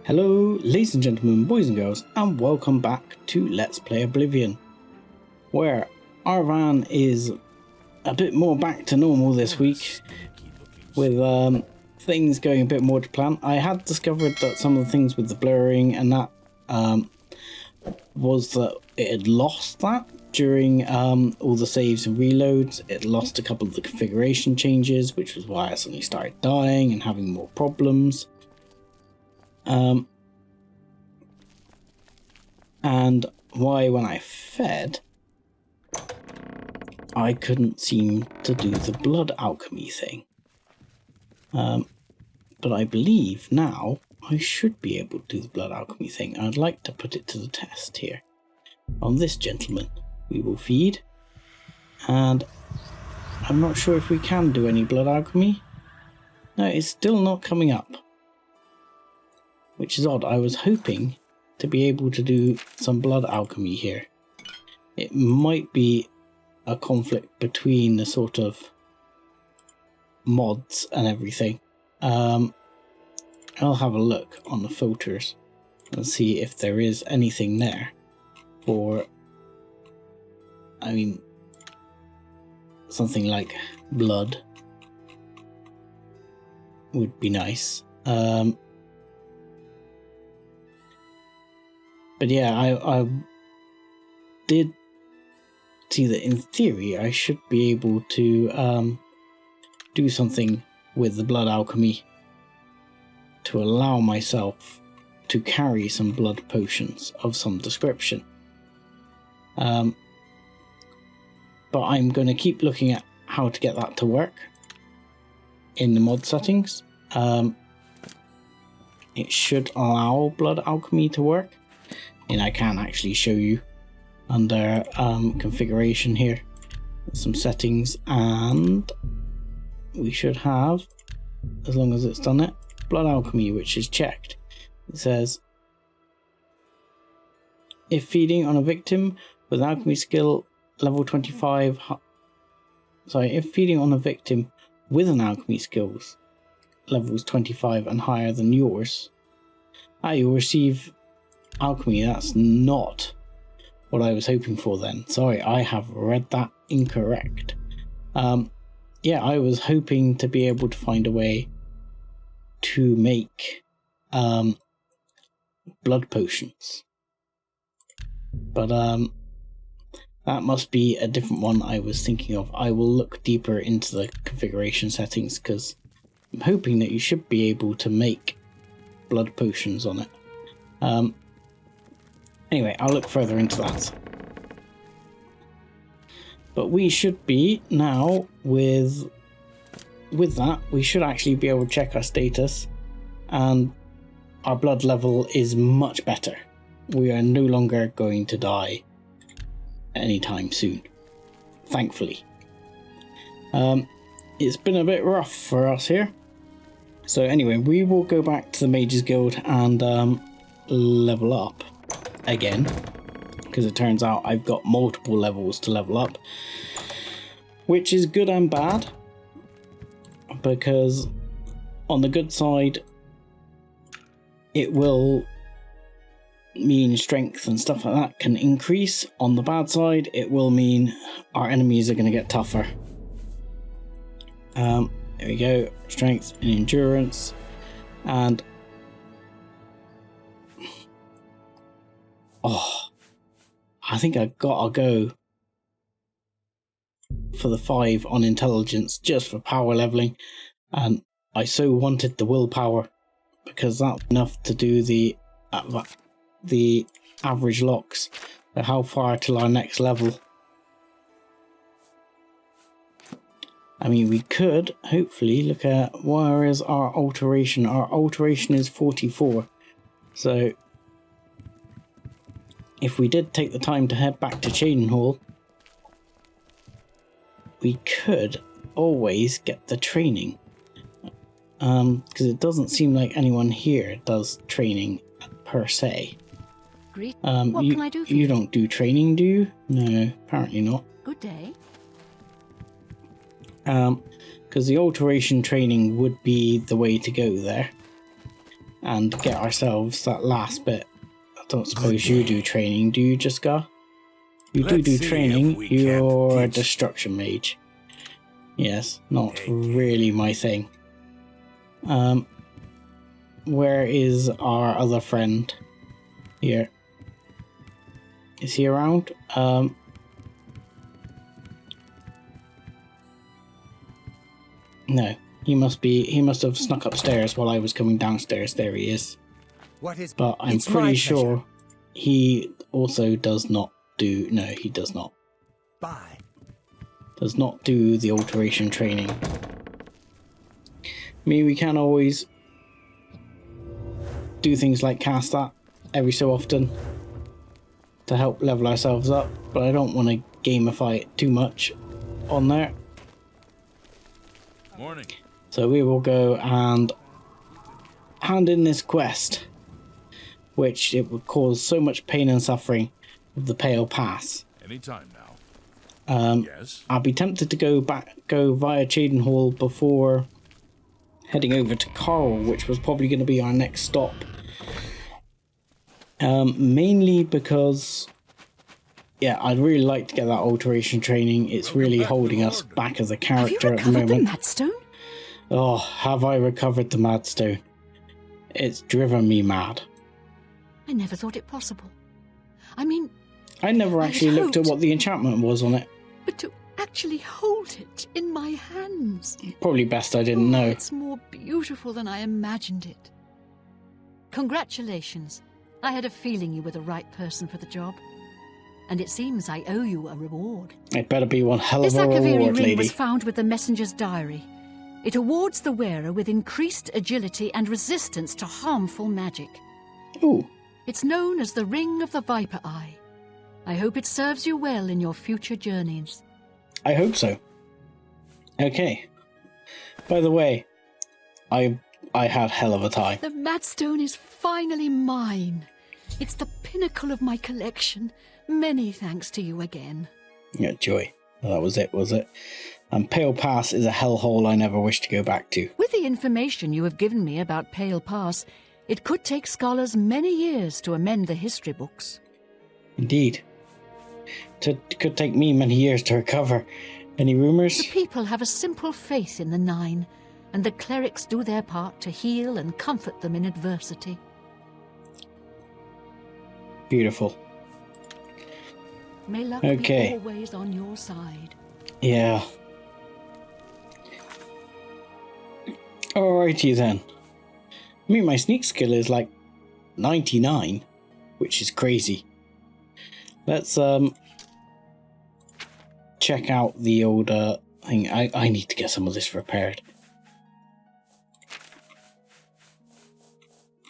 Hello, ladies and gentlemen, boys and girls, and welcome back to Let's Play Oblivion, where Arvan is a bit more back to normal this week, with things going a bit more to plan. I had discovered that some of the things with the blurring and that was that it had lost that during all the saves and reloads. It lost a couple of the configuration changes, which was why I suddenly started dying and having more problems. And why when I fed, I couldn't seem to do the blood alchemy thing. But I believe now I should be able to do the blood alchemy thing. I'd like to put it to the test here. On this gentleman, we will feed. And I'm not sure if we can do any blood alchemy. No, it's still not coming up. Which is odd. I was hoping to be able to do some blood alchemy here. It might be a conflict between the sort of mods and everything. I'll have a look on the filters and see if there is anything there for, I mean, something like blood would be nice. But yeah, I did see that in theory I should be able to do something with the blood alchemy to allow myself to carry some blood potions of some description. But I'm going to keep looking at how to get that to work in the mod settings. It should allow blood alchemy to work. And I can actually show you under configuration here some settings, and we should have, as long as it's done it, blood alchemy, which is checked. It says if feeding on a victim with alchemy skill level 25, if feeding on a victim with an alchemy skills levels 25 and higher than yours, you'll receive alchemy. That's not what I was hoping for then. Sorry, I have read that incorrect. Yeah, I was hoping to be able to find a way to make blood potions. But that must be a different one I was thinking of. I will look deeper into the configuration settings because I'm hoping that you should be able to make blood potions on it. Anyway, I'll look further into that. But we should be now with that, we should actually be able to check our status, and our blood level is much better. We are no longer going to die anytime soon, thankfully. It's been a bit rough for us here. So anyway, we will go back to the Mages Guild and level up again, because it turns out I've got multiple levels to level up, which is good and bad, because on the good side it will mean strength and stuff like that can increase. On the bad side, it will mean our enemies are going to get tougher. There we go, strength and endurance, and I think I gotta go for the 5 on intelligence just for power leveling, and I so wanted the willpower because that's enough to do the average locks. So how far till our next level? I mean, we could hopefully look at where is our alteration. Our alteration is 44, so if we did take the time to head back to Cheydinhall, we could always get the training. Because it doesn't seem like anyone here does training per se. What can I do for you? You don't do training, do you? No, apparently not. Good day. Because the alteration training would be the way to go there. and get ourselves that last bit. I don't suppose you do training, do you, Jiska? You do training, you're a destruction mage. Yes, not really my thing. Where is our other friend? Here. Is he around? No. He must have snuck upstairs while I was coming downstairs. There he is. But I'm pretty sure he also does not do... No, he does not. Bye. Does not do the alteration training. I mean, we can always do things like cast that every so often to help level ourselves up, but I don't want to gamify it too much on there. Morning. So we will go and hand in this quest, which it would cause so much pain and suffering of the Pale Pass. Anytime now. Yes. I'll be tempted to go via Cheydinhall before heading over to Coral, which was probably going to be our next stop. Mainly because, yeah, I'd really like to get that alteration training. It's really holding us back as a character at the moment. Have you recovered the Madstone? Oh, have I recovered the Madstone? It's driven me mad. I never thought it possible. I mean... I never actually looked at what the enchantment was on it. But to actually hold it in my hands... Probably best I didn't know. It's more beautiful than I imagined it. Congratulations. I had a feeling you were the right person for the job. And it seems I owe you a reward. It better be one hell of a reward, lady. This Akaviri ring was found with the messenger's diary. It awards the wearer with increased agility and resistance to harmful magic. Ooh. It's known as the Ring of the Viper Eye. I hope it serves you well in your future journeys. I hope so. Okay. By the way, I had hell of a time. The Madstone is finally mine. It's the pinnacle of my collection. Many thanks to you again. Yeah, joy. Well, that was it, was it? And Pale Pass is a hellhole I never wish to go back to. With the information you have given me about Pale Pass, it could take scholars many years to amend the history books. Indeed. It could take me many years to recover. Any rumours? The people have a simple faith in the Nine, and the clerics do their part to heal and comfort them in adversity. Beautiful. May luck be always on your side. Yeah. Alrighty then. I mean, my sneak skill is like 99, which is crazy. Let's check out the old thing. I need to get some of this repaired.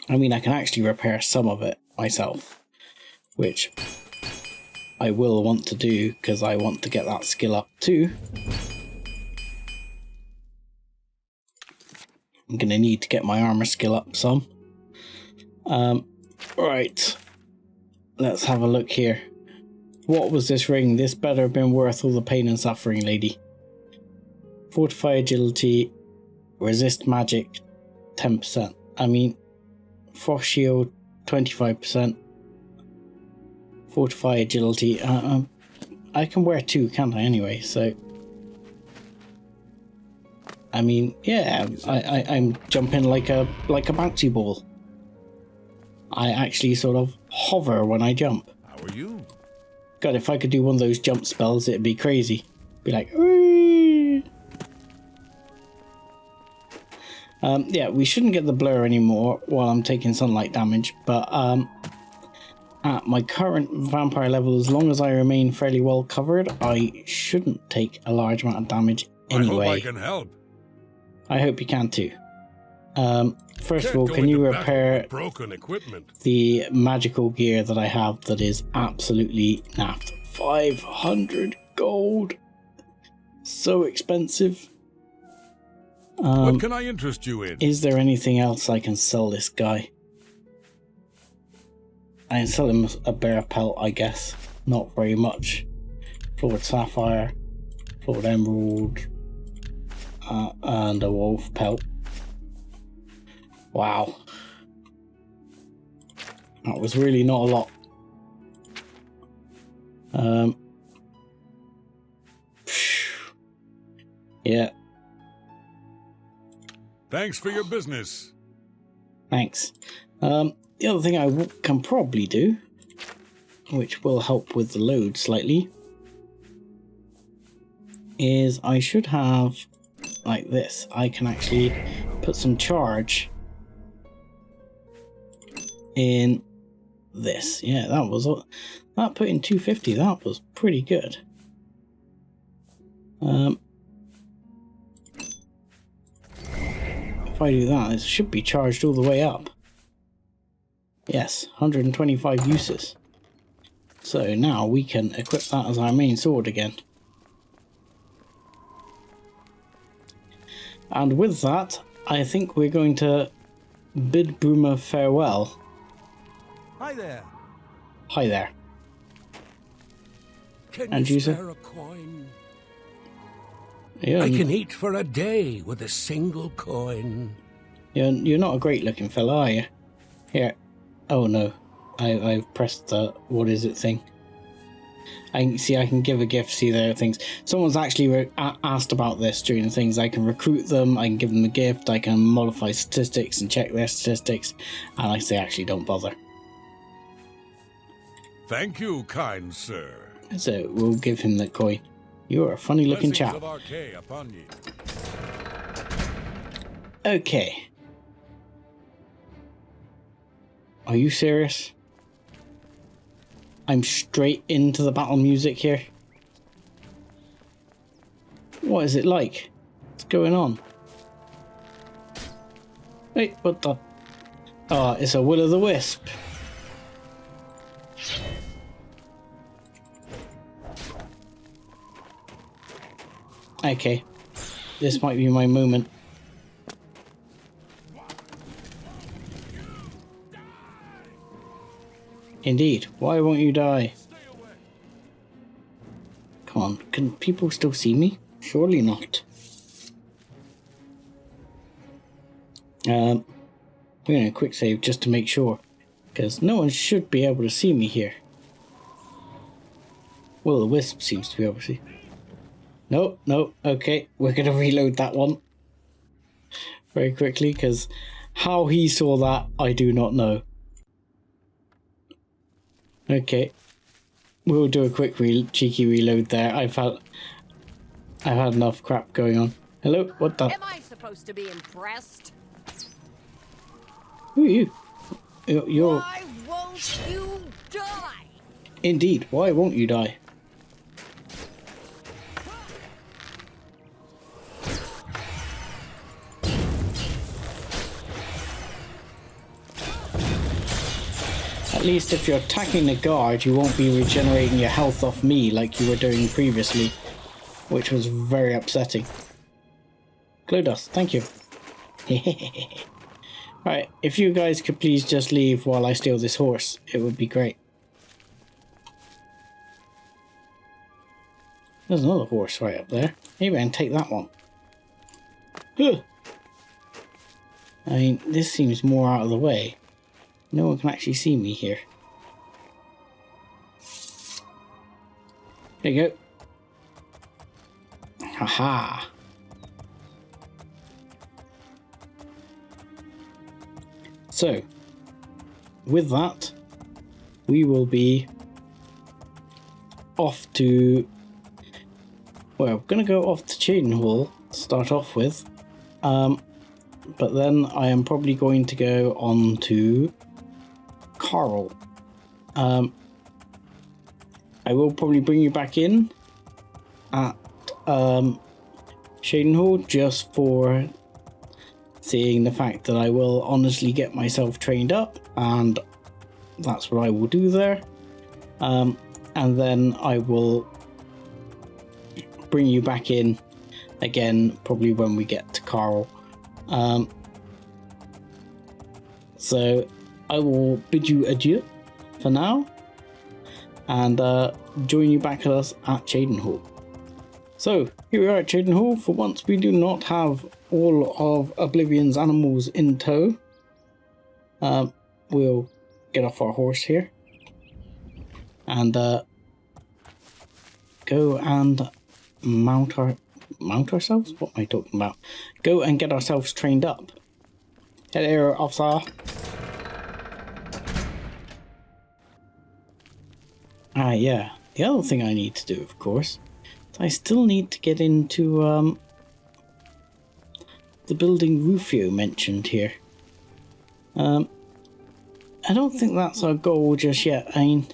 I mean, I can actually repair some of it myself, which I will want to do because I want to get that skill up too. I'm going to need to get my armor skill up some. Right. Let's have a look here. What was this ring? This better have been worth all the pain and suffering, lady. Fortify agility. Resist magic. 10%. I mean, frost shield. 25%. Fortify agility. I can wear 2, can't I, anyway? So... I mean, yeah, I'm jumping like a bouncy ball. I actually sort of hover when I jump. How are you? God, if I could do one of those jump spells, it'd be crazy. Be like, whee! Yeah, we shouldn't get the blur anymore while I'm taking sunlight damage, but at my current vampire level, as long as I remain fairly well covered, I shouldn't take a large amount of damage anyway. I hope I can help. I hope you can too. First of all, can you repair broken equipment? The magical gear that I have that is absolutely naffed? 500 gold. So expensive. What can I interest you in? Is there anything else I can sell this guy? I can sell him a bear pelt, I guess. Not very much. Floored sapphire, floored emerald, and a wolf pelt. Wow. That was really not a lot. Yeah. Thanks for your business. Thanks. The other thing I can probably do, which will help with the load slightly, is I should have, like this, I can actually put some charge in this. Yeah, that put in 250, that was pretty good. If I do that, it should be charged all the way up. Yes, 125 uses. So now we can equip that as our main sword again. And with that, I think we're going to bid Boomer farewell. Hi there. Hi there. Can you spare a coin? Yeah, I can eat for a day with a single coin. You're not a great looking fella, are you? Here. Oh no. I've pressed the what is it thing. I can give a gift, see there are things. Someone's actually asked about this during the things. I can recruit them, I can give them a gift, I can modify statistics and check their statistics, and I say actually don't bother. Thank you, kind sir. So we'll give him the coin. You're a funny looking chap. Okay. Are you serious? I'm straight into the battle music here. What is it like? What's going on? Wait, what the? Oh, it's a will-o'-the-wisp. Okay, this might be my moment. Indeed, why won't you die? Come on, can people still see me? Surely not. We're going to quick save just to make sure, because no one should be able to see me here. Well, the wisp seems to be able to see. Nope, nope, okay, we're going to reload that one very quickly, because how he saw that, I do not know. Okay, we'll do a quick cheeky reload there. I've had enough crap going on. Hello, what the? Am I supposed to be impressed? Who are you? You're... Why won't you die? Indeed, why won't you die? At least if you're attacking the guard, you won't be regenerating your health off me like you were doing previously, which was very upsetting. Glow dust, thank you. Right, if you guys could please just leave while I steal this horse, it would be great. There's another horse right up there. Maybe I can take that one. Huh. I mean, this seems more out of the way. No one can actually see me here. There you go. Haha. So, with that, we will be off to... Well, we're going to go off to Cheydinhall to start off with. But then I am probably going to go on to Carl. I will probably bring you back in at Cheydinhall just for seeing the fact that I will honestly get myself trained up, and that's what I will do there. And then I will bring you back in again probably when we get to Carl. So I will bid you adieu for now, and join you back with us at Cheydinhall. So here we are at Cheydinhall. For once we do not have all of Oblivion's animals in tow. We'll get off our horse here and go and mount ourselves. What am I talking about? Go and get ourselves trained up. Hello, officer. Yeah. The other thing I need to do, of course, is I still need to get into the building Rufio mentioned here. I don't think that's our goal just yet. I mean,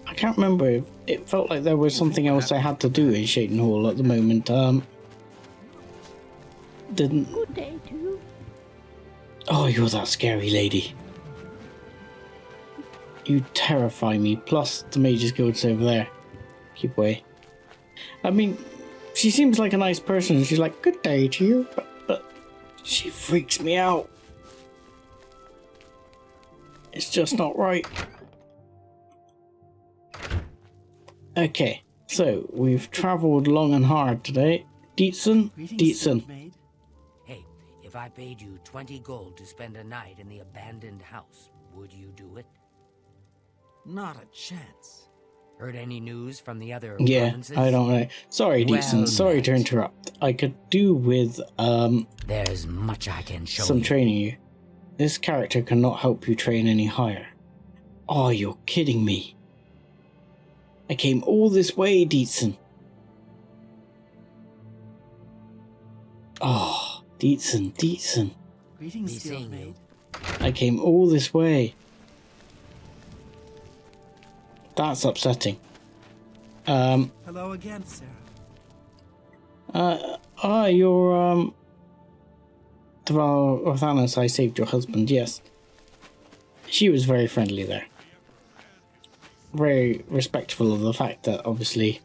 I can't remember. It felt like there was something else I had to do in Shayton Hall at the moment. Didn't. Good day to you. Oh, you're that scary lady. You terrify me. Plus, the Mage's Guild's over there. Keep away. I mean, she seems like a nice person. She's like, good day to you. But she freaks me out. It's just not right. Okay, so we've travelled long and hard today. Deetson? Hey, if I paid you 20 gold to spend a night in the abandoned house, would you do it? Not a chance. Heard any news from the other Yeah, provinces? I don't know. Sorry, Deetson. Well Sorry to met. interrupt. I could do with There's much I can show some you. training you. This character cannot help you train any higher. Oh, you're kidding me. I came all this way, Deetson. Oh, Deetson. Greetings, Be seeing Steelmaid. you. I came all this way. That's upsetting. Hello again, Sarah. You're, Deval Orthanos, I saved your husband, yes. She was very friendly there. Very respectful of the fact that, obviously,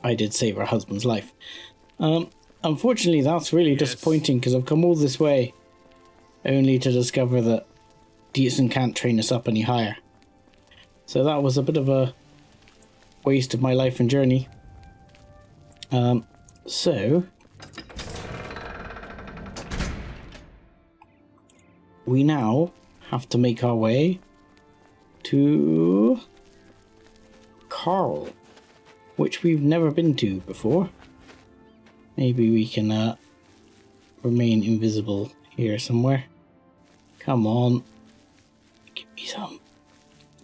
I did save her husband's life. Unfortunately, that's really disappointing, because I've come all this way, only to discover that Deetson can't train us up any higher. So that was a bit of a waste of my life and journey. So we now have to make our way to Carl, which we've never been to before. Maybe we can remain invisible here somewhere. Come on. Give me some.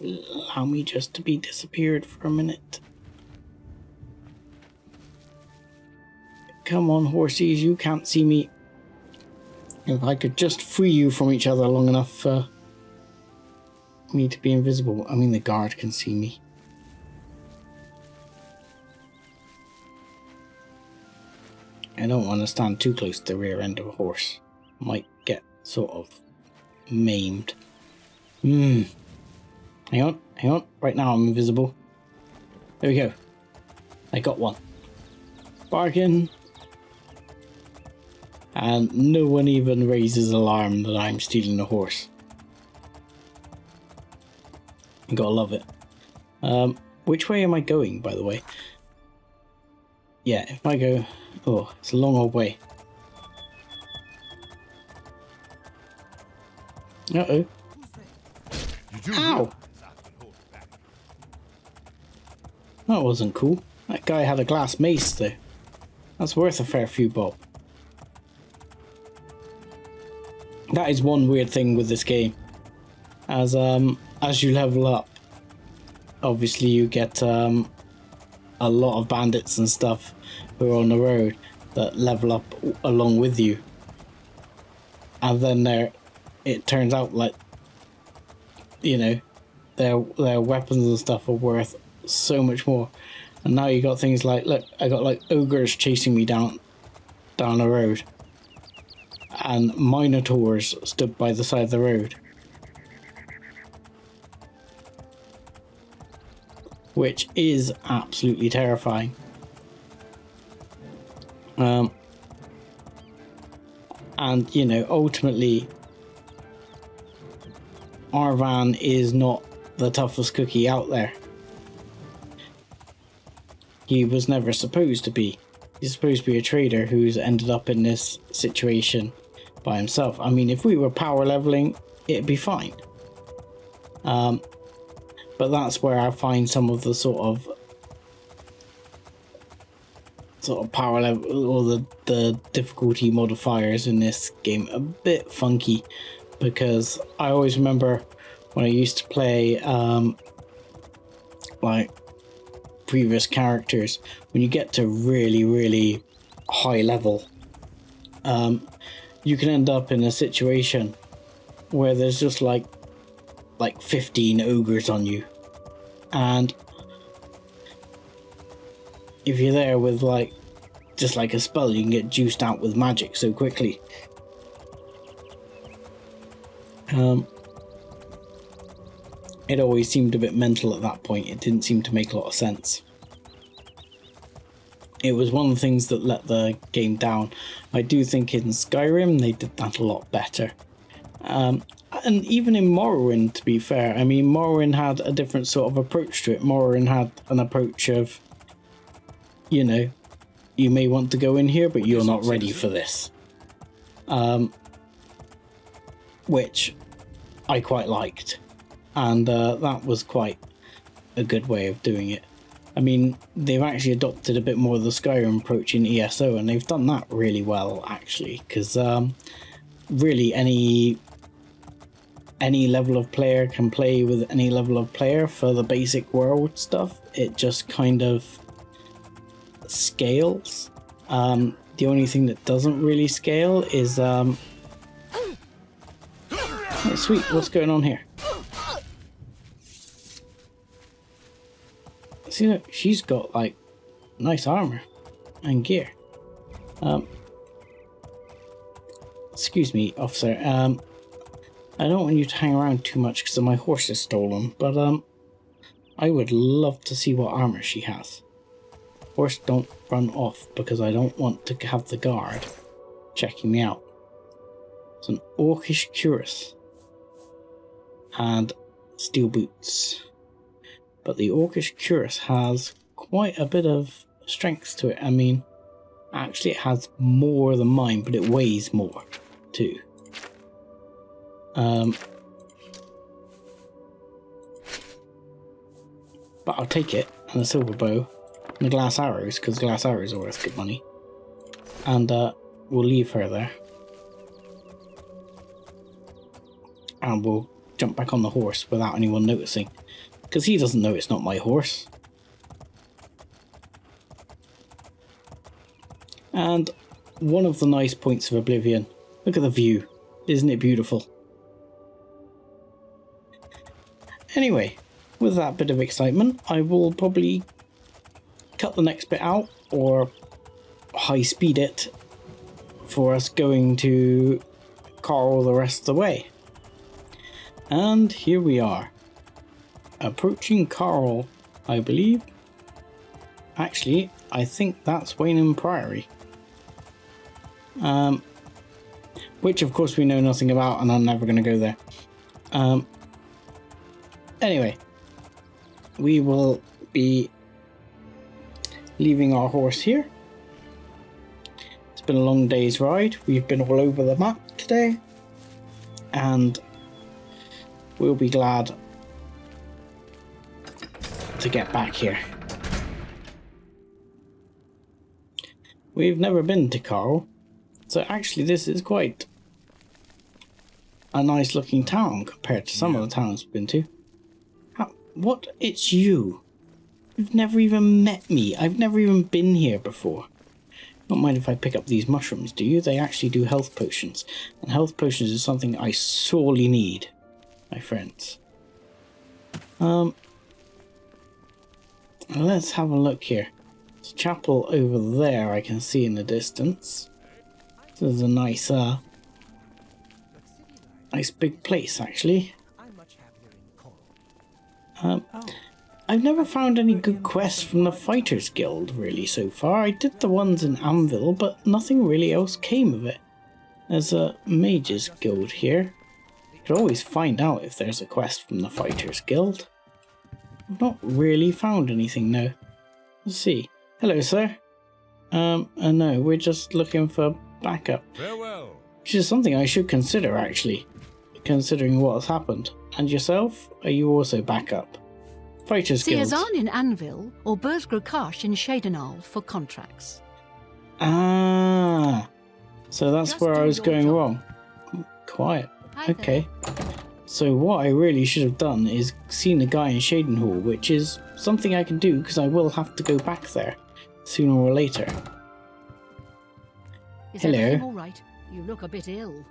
Allow me just to be disappeared for a minute. Come on, horsies, you can't see me. If I could just free you from each other long enough for me to be invisible. I mean, the guard can see me. I don't want to stand too close to the rear end of a horse. Might get sort of maimed. Hang on. Right now I'm invisible. There we go. I got one. Bargain. And no one even raises alarm that I'm stealing a horse. You gotta love it. Which way am I going, by the way? Yeah, if I go... Oh, it's a long old way. Uh-oh. Ow! That wasn't cool. That guy had a glass mace, though. That's worth a fair few bob. That is one weird thing with this game. As you level up, obviously you get a lot of bandits and stuff who are on the road that level up along with you. And then it turns out like, you know, their weapons and stuff are worth so much more. And now you got things like, look, I got like ogres chasing me down the road. And minotaurs stood by the side of the road. Which is absolutely terrifying. And, you know, ultimately, Arvan is not the toughest cookie out there. He was never supposed to be. He's supposed to be a trader who's ended up in this situation by himself. I mean, if we were power leveling it'd be fine. But that's where I find some of the sort of power level or the difficulty modifiers in this game a bit funky, because I always remember when I used to play like previous characters, when you get to really high level, you can end up in a situation where there's just like 15 ogres on you, and if you're there with just like a spell, you can get juiced out with magic so quickly. It always seemed a bit mental at that point. It didn't seem to make a lot of sense. It was one of the things that let the game down. I do think in Skyrim they did that a lot better. And even in Morrowind, to be fair, I mean, Morrowind had a different sort of approach to it. Morrowind had an approach of, you know, you may want to go in here, but you're not ready for this. Which I quite liked. And that was quite a good way of doing it. I mean, they've actually adopted a bit more of the Skyrim approach in ESO, and they've done that really well, actually, because really any level of player can play with any level of player for the basic world stuff. It just kind of scales. The only thing that doesn't really scale is oh, sweet, what's going on here? See, look, she's got like nice armor and gear. Excuse me, officer. I don't want you to hang around too much because my horse is stolen, but I would love to see what armor she has. Horse, don't run off, because I don't want to have the guard checking me out. It's an orcish cuirass and steel boots. But the orcish cuirass has quite a bit of strength to it. I mean, actually it has more than mine, but it weighs more too. But I'll take it, and the silver bow, and the glass arrows, because glass arrows are worth good money. And we'll leave her there. And we'll jump back on the horse without anyone noticing. Because he doesn't know it's not my horse. And one of the nice points of Oblivion, look at the view. Isn't it beautiful? Anyway, with that bit of excitement, I will probably cut the next bit out, or high speed it, for us going to Carl the rest of the way. And here we are. Approaching Carl, I believe. Actually, I think that's Waynham Priory. Which of course we know nothing about, and I'm never going to go there. Anyway, we will be leaving our horse here. It's been a long day's ride. We've been all over the map today, and we'll be glad to get back here. We've never been to Carl, so actually this is quite a nice looking town compared to some of the towns we've been to. What? It's you? You've never even met me. I've never even been here before. Don't mind if I pick up these mushrooms, do you? They actually do health potions, and health potions is something I sorely need, my friends. Let's have a look here. There's a chapel over there I can see in the distance. This is a nice big place, actually. I've never found any good quests from the Fighters Guild, really, so far. I did the ones in Anvil, but nothing really else came of it. There's a Mages Guild here. You could always find out if there's a quest from the Fighters Guild. I've not really found anything, no. Let's see. Hello, sir. No, we're just looking for backup. Farewell. Which is something I should consider, actually. considering what has happened. And yourself? Are you also back up? Fighters Guild. Siazan in Anvil or Burzgrokash in Shadenal for contracts. Ah, so that's Just where I do was your going job. wrong. Quiet. Hi Okay. So what I really should have done is seen a guy in Shadenhall, which is something I can do because I will have to go back there sooner or later. Is Hello. everything all right? You look a bit ill.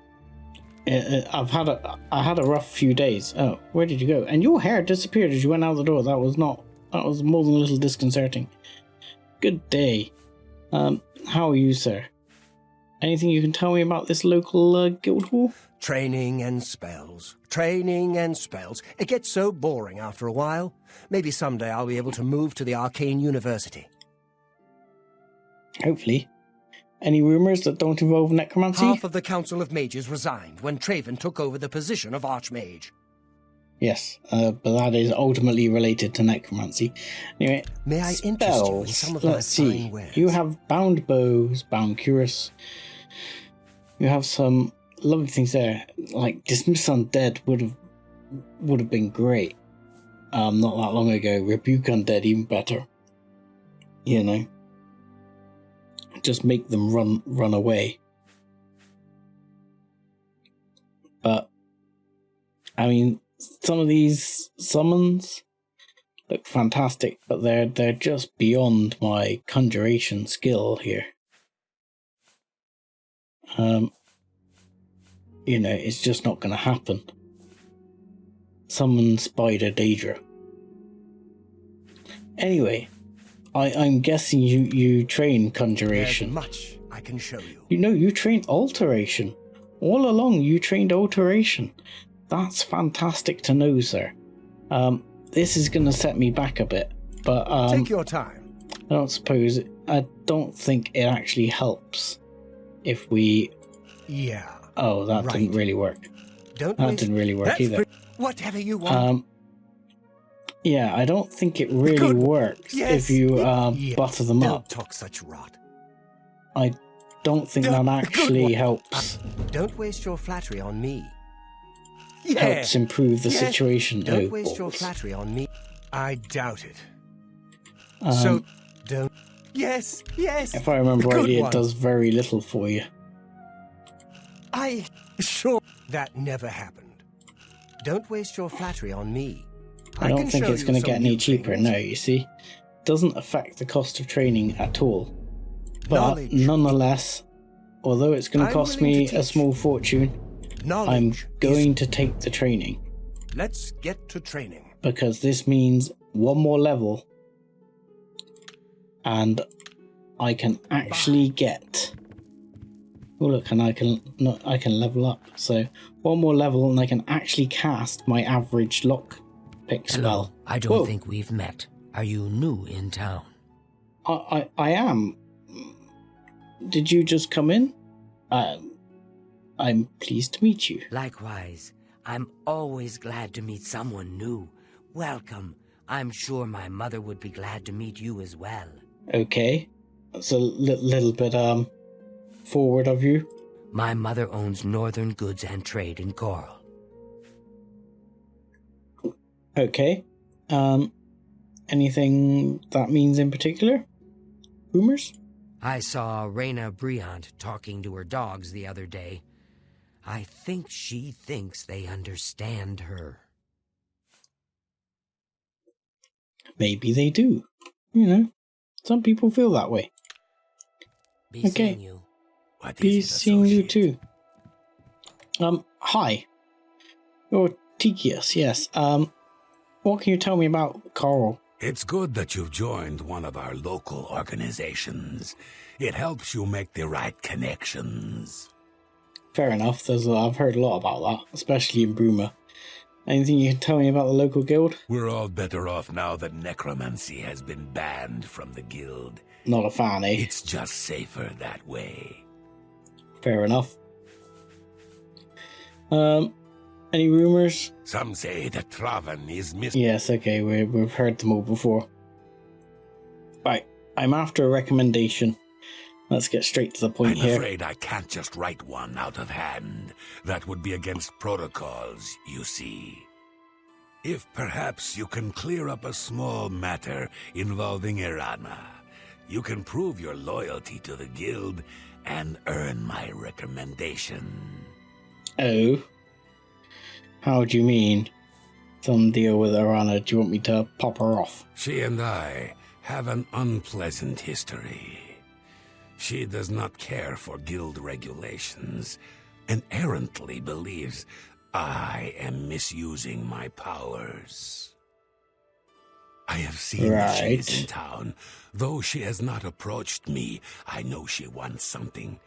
I had a rough few days. Oh, where did you go? And your hair disappeared as you went out the door. That was more than a little disconcerting. Good day. How are you, sir? Anything you can tell me about this local guild hall? Training and spells. Training and spells. It gets so boring after a while. Maybe someday I'll be able to move to the Arcane University. Hopefully. Any rumours that don't involve necromancy? Half of the Council of Mages resigned when Traven took over the position of Archmage. Yes, but that is ultimately related to necromancy. Anyway, May I interest you in spells. some of Let's my see. fine wares? You have bound bows, bound cuirass. You have some lovely things there. Like dismiss undead would have been great. Not that long ago. Rebuke undead even better. You know, just make them run away. But I mean, some of these summons look fantastic, but they're just beyond my conjuration skill here. You know, it's just not going to happen. Summon Spider Daedra. Anyway, I'm guessing you train conjuration. There's much I can show you. You know, you trained alteration. All along, you trained alteration. That's fantastic to know, sir. This is going to set me back a bit, but Take your time. I don't think it actually helps if we... Yeah. Oh, that right. didn't really work. Don't That waste... didn't really work That's either. Whatever you want. Yeah, I don't think it really Good. works Yes. if you Yeah. butter them Don't up. talk such rot. I don't think Good that actually one. helps. Don't waste your flattery on me. Helps improve the Yeah. situation. Don't Oh, waste your balls. flattery on me. I doubt it. Um, So don't. Yes, yes. if I remember Good rightly, one. it does very little for you. Sure that never happened. Don't waste your flattery on me. I don't can think show it's you going to some get any new cheaper. things. No, you see, doesn't affect the cost of training at all. But Knowledge. nonetheless, although it's going to I'm cost willing me to a teach. small fortune, Knowledge I'm is- going to take the training Let's get to training. because this means one more level, and I can actually get. Oh look, and I can level up. So one more level, and I can actually cast my average lock pick Hello, spell. I don't Whoa. think we've met. Are you new in town? I am. Did you just come in? I'm pleased to meet you. Likewise, I'm always glad to meet someone new. Welcome. I'm sure my mother would be glad to meet you as well. Okay, that's a little bit forward of you. My mother owns Northern Goods and Trade in Coral. Okay. Anything that means in particular? Rumors? I saw Reyna Briant talking to her dogs the other day. I think she thinks they understand her. Maybe they do. You know, some people feel that way. Be Okay. seeing you. What is Be it, seeing you associate? too. Hi. You're Tikius, yes. What can you tell me about Coral? It's good that you've joined one of our local organizations. It helps you make the right connections. Fair enough. I've heard a lot about that, especially in Bruma. Anything you can tell me about the local guild? We're all better off now that necromancy has been banned from the guild. Not a fan, eh? It's just safer that way. Fair enough. Any rumors? Some say that Traven is missing. Yes, okay, we've heard them all before. Right, I'm after a recommendation. Let's get straight to the point I'm here. afraid I can't just write one out of hand. That would be against protocols, you see. If perhaps you can clear up a small matter involving Irana, you can prove your loyalty to the guild and earn my recommendation. Oh. How do you mean? Some deal with Irana? Do you want me to pop her off? She and I have an unpleasant history. She does not care for guild regulations and errantly believes I am misusing my powers. I have seen that she is in town. Though she has not approached me, I know she wants something.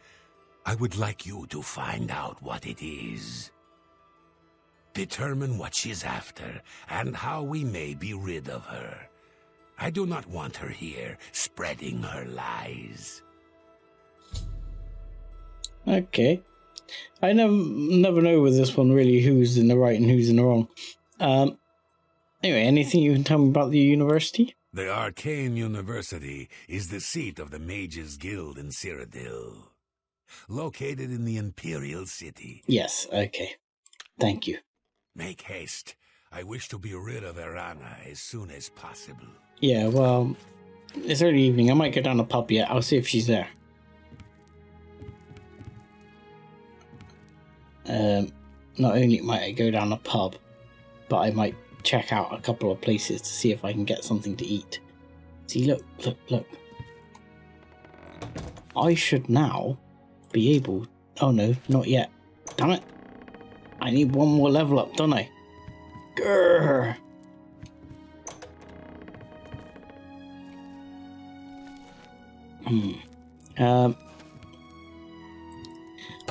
I would like you to find out what it is. Determine what she's after and how we may be rid of her. I do not want her here spreading her lies. Okay. I never know with this one really who's in the right and who's in the wrong. Anyway, anything you can tell me about the university? The Arcane University is the seat of the Mages Guild in Cyrodiil, located in the Imperial City. Yes, okay. Thank you. Make haste. I wish to be rid of Irana as soon as possible. Yeah, well, it's early evening. I might go down the pub yet. I'll see if she's there. Not only might I go down the pub, but I might check out a couple of places to see if I can get something to eat. See, look. I should now be able... Oh no, not yet. Damn it. I need one more level up, don't I? Grrr.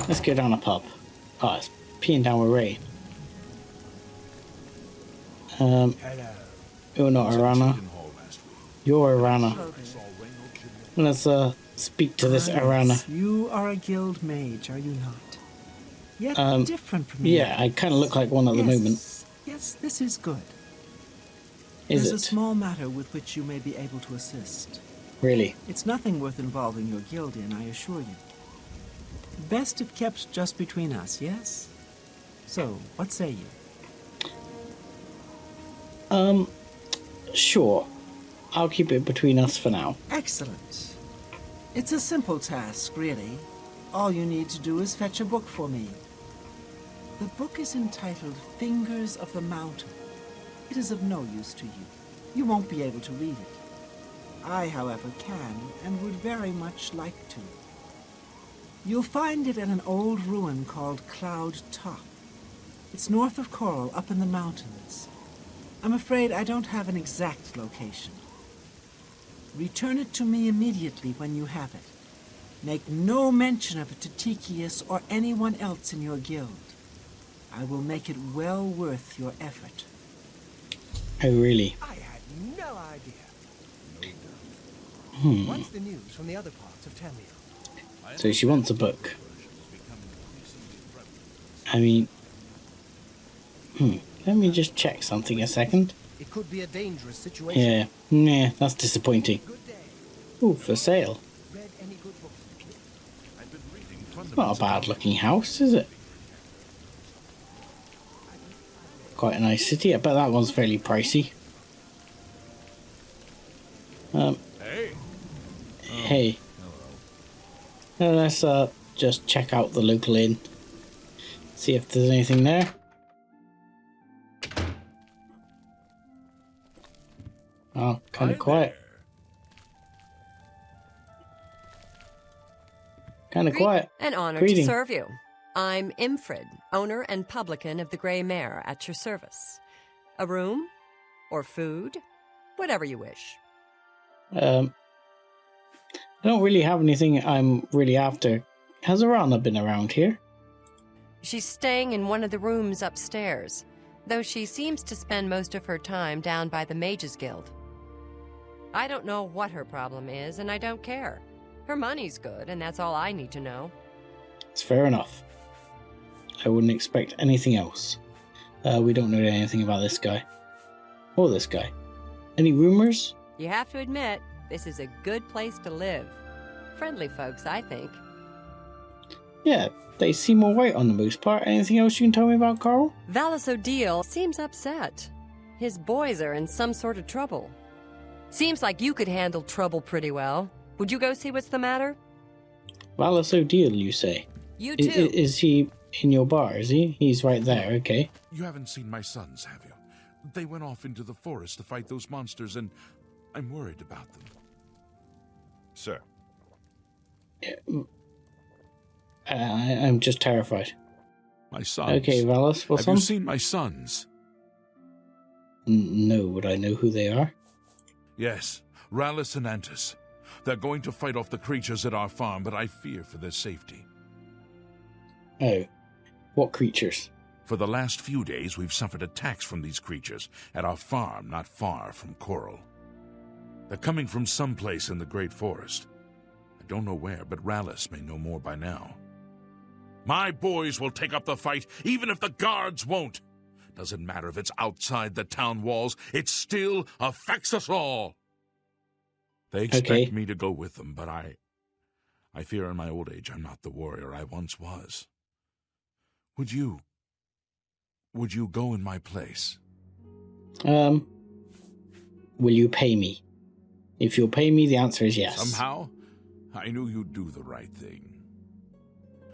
Let's go down a pub. Oh, it's peeing down with rain. You're not Irana. You're Irana. Let's speak to this Irana. You are a guild mage, are you not? Yet different from me. Yeah, I kind of look like one at the moment. Yes, this is good. Is There's it? a small matter with which you may be able to assist. Really? It's nothing worth involving your guild in, I assure you. Best if kept just between us, yes? So, what say you? Sure. I'll keep it between us for now. Excellent. It's a simple task, really. All you need to do is fetch a book for me. The book is entitled Fingers of the Mountain. It is of no use to you. You won't be able to read it. I, however, can and would very much like to. You'll find it at an old ruin called Cloud Top. It's north of Coral, up in the mountains. I'm afraid I don't have an exact location. Return it to me immediately when you have it. Make no mention of it to Tikius or anyone else in your guild. I will make it well worth your effort. Oh, really? I had no idea. What's the news from the other parts of Tamriel? So she wants a book. I mean... Let me just check something a second. It could be a dangerous situation. Yeah, that's disappointing. Ooh, for sale. Read any good books? Not a bad looking house, is it? Quite a nice city. I bet that one's fairly pricey. Hey. Let's just check out the local inn. See if there's anything there. Oh, kind of quiet. Kind of quiet. An honor Greeting. to serve you. I'm Imfrid, owner and publican of the Grey Mare, at your service. A room? Or food? Whatever you wish. I don't really have anything I'm really after. Has Irana been around here? She's staying in one of the rooms upstairs, though she seems to spend most of her time down by the Mages Guild. I don't know what her problem is, and I don't care. Her money's good, and that's all I need to know. It's fair enough. I wouldn't expect anything else. We don't know anything about this guy. Or this guy. Any rumors? You have to admit, this is a good place to live. Friendly folks, I think. Yeah, they seem alright on the most part. Anything else you can tell me about Carl? Valis O'Deal seems upset. His boys are in some sort of trouble. Seems like you could handle trouble pretty well. Would you go see what's the matter? Valis O'Deal, you say? You too. Is he in your bar, is he? He's right there, okay. You haven't seen my sons, have you? They went off into the forest to fight those monsters, and I'm worried about them. Sir. I'm just terrified. My sons. Okay, Valis, what's on? Have you seen my sons? No, would I know who they are? Yes, Rallis and Antis. They're going to fight off the creatures at our farm, but I fear for their safety. Oh, what creatures? For the last few days, we've suffered attacks from these creatures at our farm not far from Coral. They're coming from someplace in the Great Forest. I don't know where, but Rallis may know more by now. My boys will take up the fight, even if the guards won't. Doesn't matter if it's outside the town walls, it still affects us all. They expect me to go with them, but I fear in my old age I'm not the warrior I once was. Would you go in my place? Will you pay me? If you'll pay me, the answer is yes. Somehow, I knew you'd do the right thing.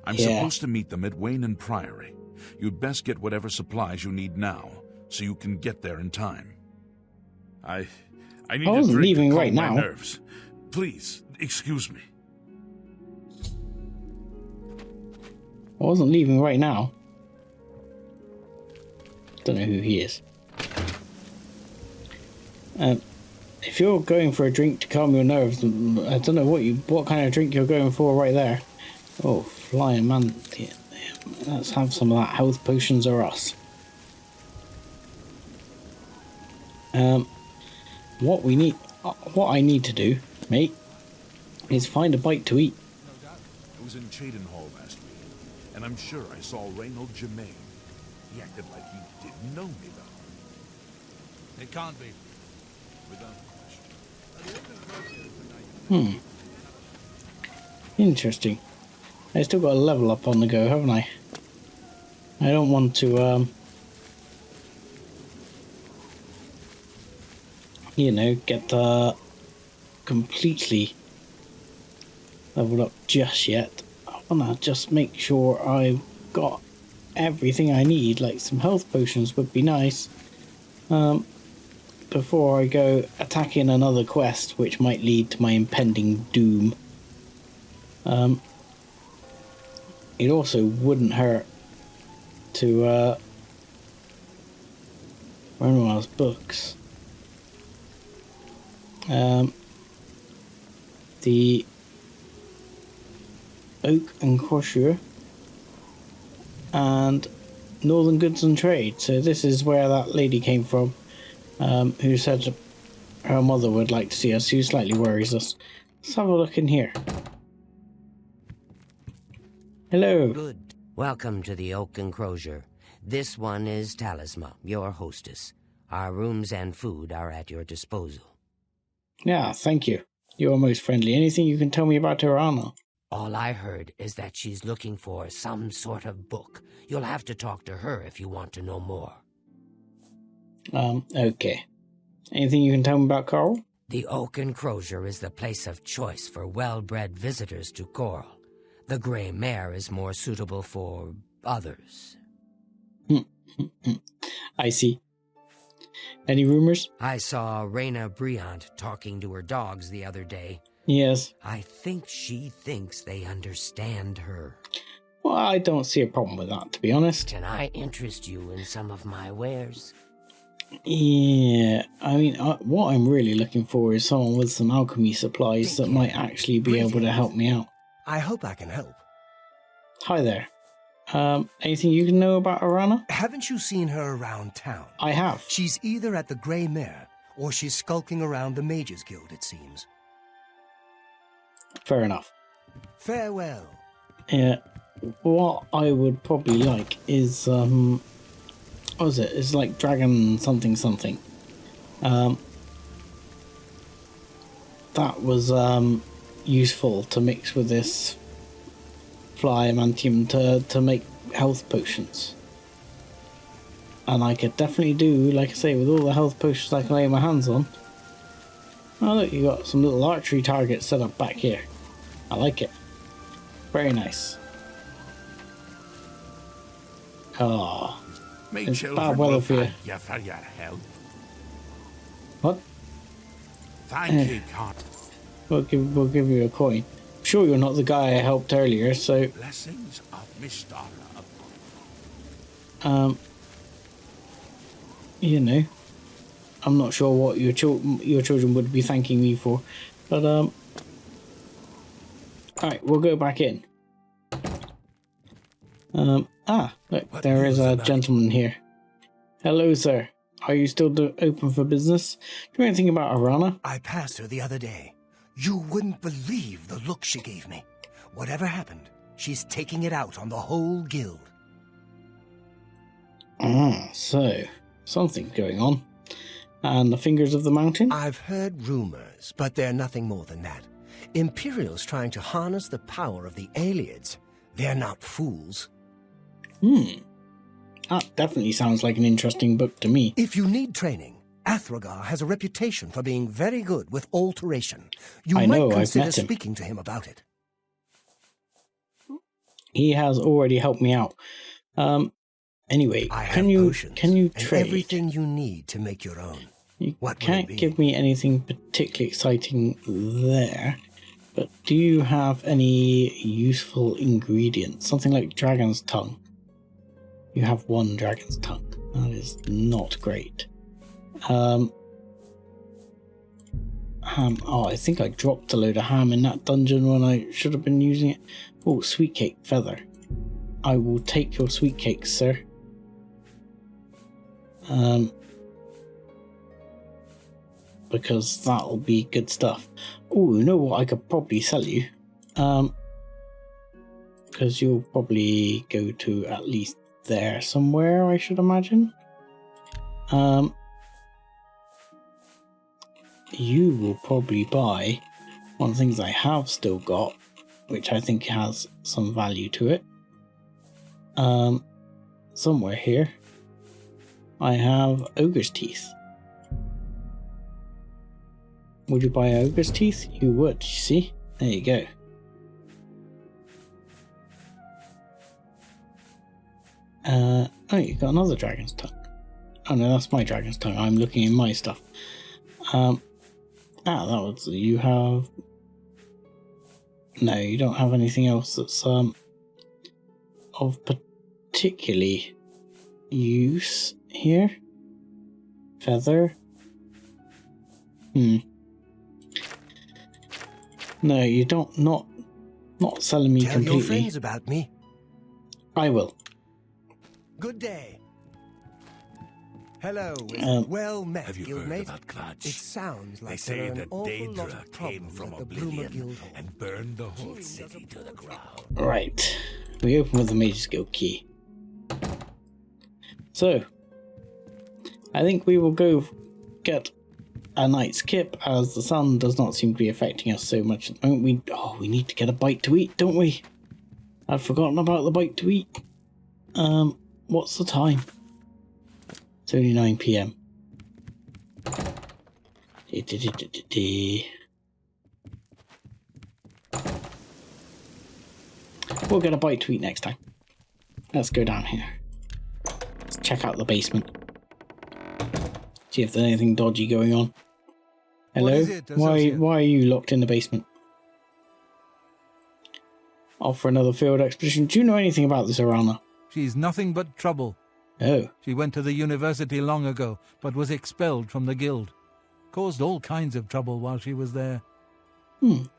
I'm supposed to meet them at Wayne and Priory. You'd best get whatever supplies you need now, so you can get there in time. I need I wasn't a drink leaving to calm right my now. nerves. Please, excuse me. I wasn't leaving right now. Don't know who he is. If you're going for a drink to calm your nerves, I don't know what kind of drink you're going for right there. Oh, flying man. Yeah, let's have some of that health potions or us. What I need to do, mate, is find a bite to eat. No doubt. I was in Cheydinhall last week, and I'm sure I saw Reynold Germain. He acted like he didn't know me, though. It can't be. Without question. Interesting. I still got a level up on the go, haven't I? I don't want to, get completely leveled up just yet. I want to just make sure I've got everything I need, like some health potions would be nice, before I go attacking another quest, which might lead to my impending doom. It also wouldn't hurt to run one of those books. The Oak and Crochet and Northern Goods and Trade. So this is where that lady came from, who said her mother would like to see us, who slightly worries us. Let's have a look in here. Hello. Good. Welcome to the Oak and Crosier. This one is Talisma, your hostess. Our rooms and food are at your disposal. Yeah, thank you. You're most friendly. Anything you can tell me about Tirana? All I heard is that she's looking for some sort of book. You'll have to talk to her if you want to know more. Okay. Anything you can tell me about Coral? The Oak and Crosier is the place of choice for well-bred visitors to Coral. The Grey Mare is more suitable for others. I see. Any rumors? I saw Reyna Briand talking to her dogs the other day. Yes. I think she thinks they understand her. Well, I don't see a problem with that, to be honest. Can I interest you in some of my wares? Yeah, I mean, what I'm really looking for is someone with some alchemy supplies that might actually be able to help me out. I hope I can help. Hi there. Anything you can know about Arana? Haven't you seen her around town? I have. She's either at the Grey Mare, or she's skulking around the Mages Guild, it seems. Fair enough. Farewell. Yeah, what I would probably like is, what was it? It's like Dragon something something. That was, useful to mix with this fly amantium to make health potions. And I could definitely do, like I say, with all the health potions I can lay my hands on. Oh look, you got some little archery targets set up back here. I like it. Very nice. Ah, May it's children bad weather will for you. thank you for your help. What? Thank you, Con. We'll give you a coin. I'm sure you're not the guy I helped earlier, so Blessings of Mr. you know, I'm not sure what your children would be thanking me for, but alright, we'll go back in. Look, What there is news a about- gentleman here. Hello, sir. Are you still open for business? Do you know anything about Arana? I passed her the other day. You wouldn't believe the look she gave me. Whatever happened, she's taking it out on the whole guild. So something's going on. And the Fingers of the Mountain? I've heard rumors, but they're nothing more than that. Imperial's trying to harness the power of the Aliens. They're not fools. That definitely sounds like an interesting book to me. If you need training, Athragar has a reputation for being very good with alteration. You I might know, I've consider met him. speaking to him about it. He has already helped me out. Anyway, I have can you potions and trade? everything you need to make your own. You What would it can't be? give me anything particularly exciting there, but do you have any useful ingredients? Something like dragon's tongue. You have one dragon's tongue. That is not great. Ham. Oh, I think I dropped a load of ham in that dungeon when I should have been using it. Oh, sweet cake feather. I will take your sweet cake, sir. Because that'll be good stuff. Oh, you know what? I could probably sell you. Because you'll probably go to at least there somewhere, I should imagine. You will probably buy one of the things I have still got, which I think has some value to it. Somewhere here, I have ogre's teeth. Would you buy ogre's teeth? You would, you see? There you go. Oh, you got another dragon's tongue. Oh no, that's my dragon's tongue. I'm looking in my stuff. That was, you have... No, you don't have anything else that's of particularly use here. Feather. No, you don't. Not selling me Tell completely. your friends about me. I will. Good day. Hello, well met, Have you heard guildmate. about Clutch? It sounds like They say there are an that awful lot Daedra of came problems from at the Bloomer Oblivion Guild Hall. and burned the whole city to the ground. Right. We open with the Mage's Guild key. So, I think we will go get a night's skip, as the sun does not seem to be affecting us so much at the moment. We need to get a bite to eat, don't we? I've forgotten about the bite to eat. What's the time? It's only 9 PM. We'll get a bite to eat next time. Let's go down here. Let's check out the basement. See if there's anything dodgy going on. Hello? What is it, Why associate? are you locked in the basement? Off for another field expedition. Do you know anything about this Arana? She's nothing but trouble. Oh. She went to the university long ago, but was expelled from the guild. Caused all kinds of trouble while she was there.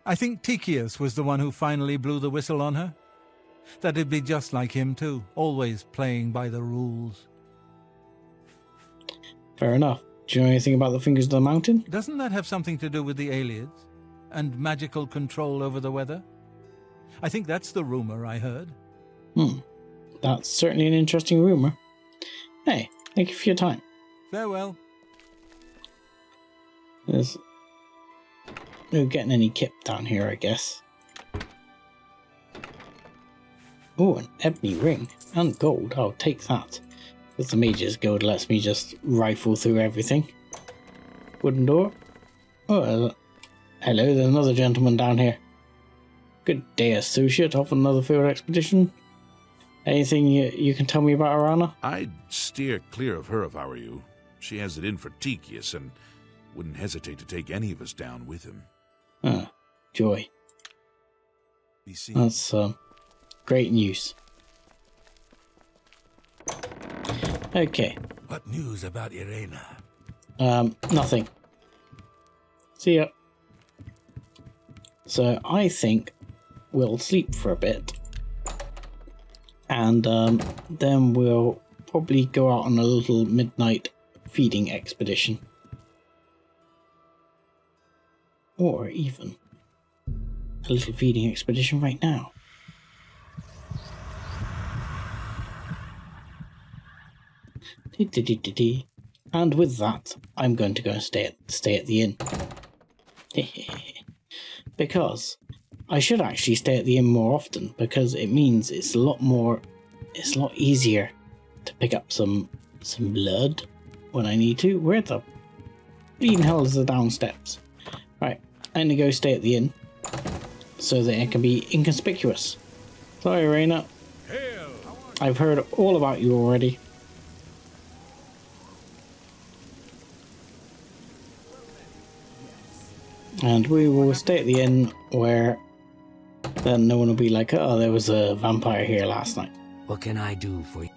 I think Tychius was the one who finally blew the whistle on her. That'd be just like him too, always playing by the rules. Fair enough. Do you know anything about the Fingers of the Mountain? Doesn't that have something to do with the aliens? And magical control over the weather? I think that's the rumor I heard. That's certainly an interesting rumor. Hey, thank you for your time. Farewell. There's no getting any kip down here, I guess. Oh, an ebony ring and gold. I'll take that. Because the Mage's Guild lets me just rifle through everything. Wooden door. Oh, hello, there's another gentleman down here. Good day, associate, off another field expedition. Anything you can tell me about Arana? I'd steer clear of her if I were you. She has it in for Tikius and wouldn't hesitate to take any of us down with him. Ah, joy. Be seen. That's great news. Okay. What news about Irena? Nothing. See ya. So I think we'll sleep for a bit. And then we'll probably go out on a little midnight feeding expedition. Or even a little feeding expedition right now. And with that, I'm going to go and stay at the inn. Because I should actually stay at the inn more often, because it means it's a lot easier to pick up some blood when I need to. Where the bleeding hell is the down steps? Right, I'm gonna go stay at the inn so that it can be inconspicuous. Sorry, Raina. I've heard all about you already. And we will stay at the inn where then no one will be like, oh, there was a vampire here last night. What can I do for you?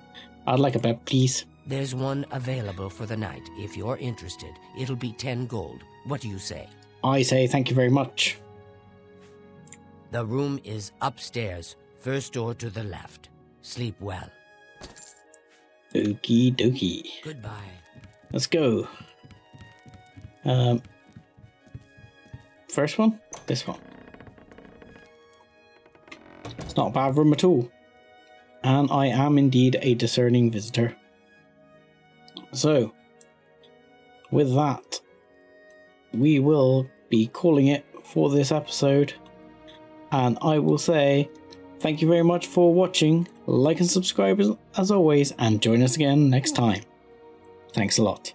I'd like a bed, please. There's one available for the night. If you're interested, it'll be 10 gold. What do you say? I say thank you very much. The room is upstairs, first door to the left. Sleep well. Okie dokie. Goodbye. Let's go. First one? This one. It's not a bad room at all. And I am indeed a discerning visitor. So, with that, we will be calling it for this episode. And I will say thank you very much for watching. Like and subscribe as always, and join us again next time. Thanks a lot.